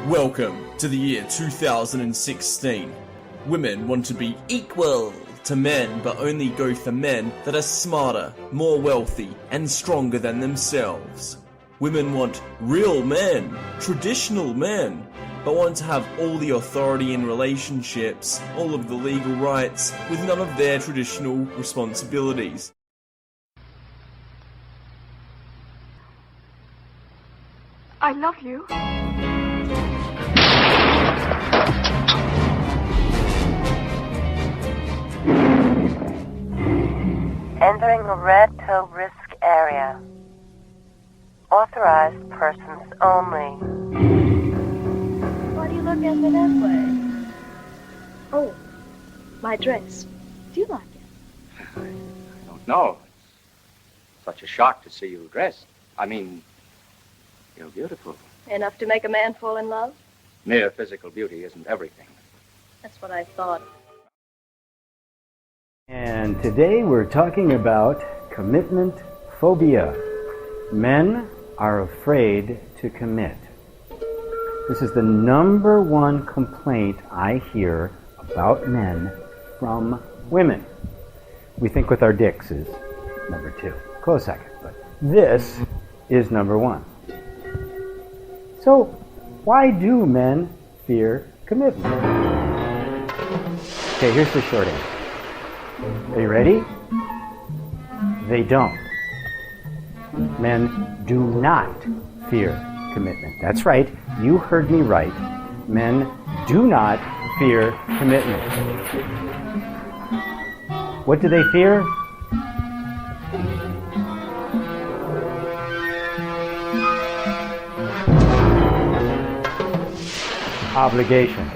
Welcome to the year 2016. Women want to be equal to men, but only go for men that are smarter, more wealthy, and stronger than themselves. Women want real men, traditional men, but want to have all the authority in relationships, all of the legal rights, with none of their traditional responsibilities. I love you. Entering the red pill risk area. Authorized persons only. Why do you look at me that way? Oh, my dress. Do you like it? I don't know. It's such a shock to see you dressed. I mean, you're beautiful. Enough to make a man fall in love? Mere physical beauty isn't everything. That's what I thought. And today we're talking about commitment phobia. Men are afraid to commit. This is the number one complaint I hear about men from women. We think with our dicks is number two. Close second, but this is number one. So, why do men fear commitment? Okay, here's the short answer. Are you ready? They don't. Men do not fear commitment. That's right. You heard me right. Men do not fear commitment. What do they fear? Obligation.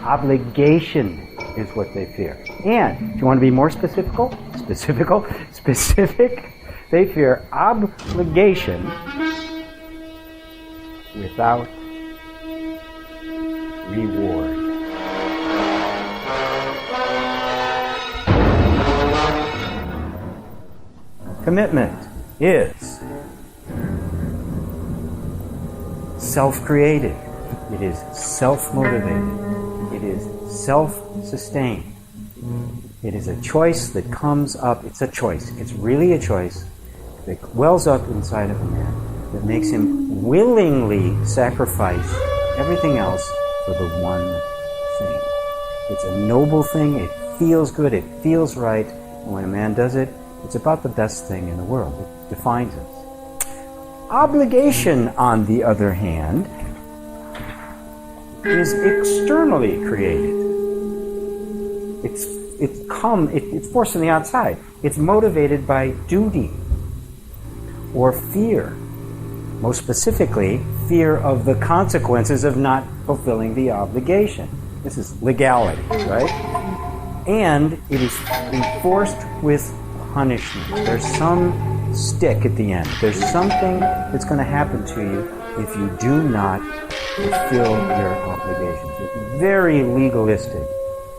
Obligation is what they fear. And if you want to be more specific, they fear obligation without reward. Commitment is self-created. It is self-motivated. It is self-sustained. It is a choice that comes up. It's a choice. It's really a choice that wells up inside of a man that makes him willingly sacrifice everything else for the one thing. It's a noble thing. It feels good. It feels right. And when a man does it, it's about the best thing in the world. It defines us. Obligation, on the other hand, is externally created. It's forced from the outside. It's motivated by duty or fear. Most specifically, fear of the consequences of not fulfilling the obligation. This is legality, right? And it is enforced with punishment. There's some stick at the end. There's something that's going to happen to you if you do not fulfill your obligations. It's very legalistic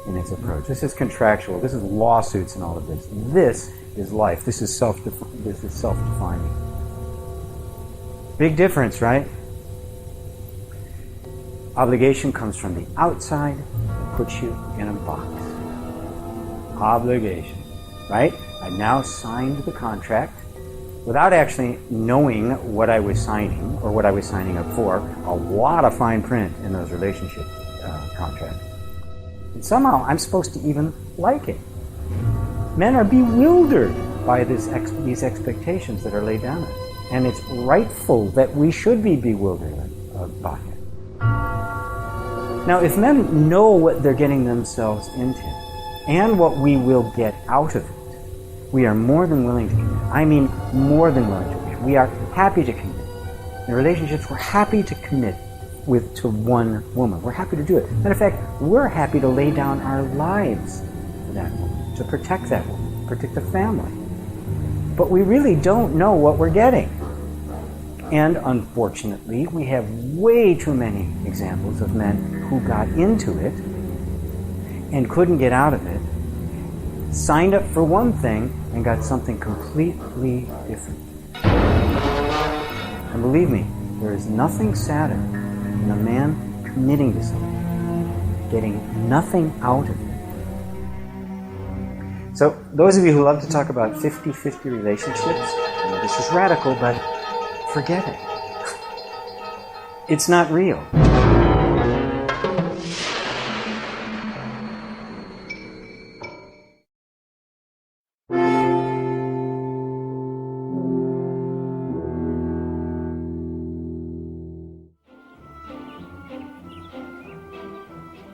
in its approach. This is contractual. This is lawsuits and all of this. This is life. This is self-defining. Big difference, right? Obligation comes from the outside and puts you in a box. Obligation, right? I now signed the contract without actually knowing what I was signing or what I was signing up for. A lot of fine print in those relationship contracts. And somehow I'm supposed to even like it. Men are bewildered by these expectations that are laid down. And it's rightful that we should be bewildered by it. Now, if men know what they're getting themselves into and what we will get out of it, we are more than willing to commit. I mean, more than willing to commit. We are happy to commit. In relationships, we're happy to commit to one woman. We're happy to do it. Matter of fact, we're happy to lay down our lives for that woman, to protect that woman, protect the family. But we really don't know what we're getting. And unfortunately, we have way too many examples of men who got into it and couldn't get out of it, signed up for one thing and got something completely different. And believe me, there is nothing sadder than a man committing to something, getting nothing out of it. So those of you who love to talk about 50-50 relationships, this is radical, but forget it. It's not real.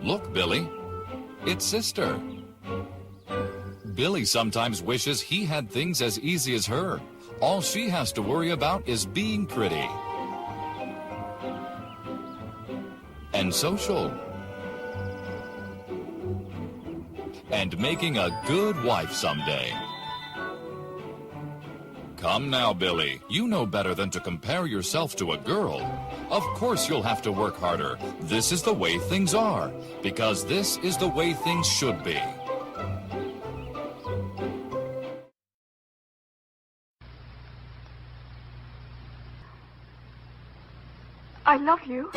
Look, Billy, it's sister. Billy sometimes wishes he had things as easy as her. All she has to worry about is being pretty and social and making a good wife someday. Come now, Billy. You know better than to compare yourself to a girl. Of course you'll have to work harder. This is the way things are, because this is the way things should be. I love you.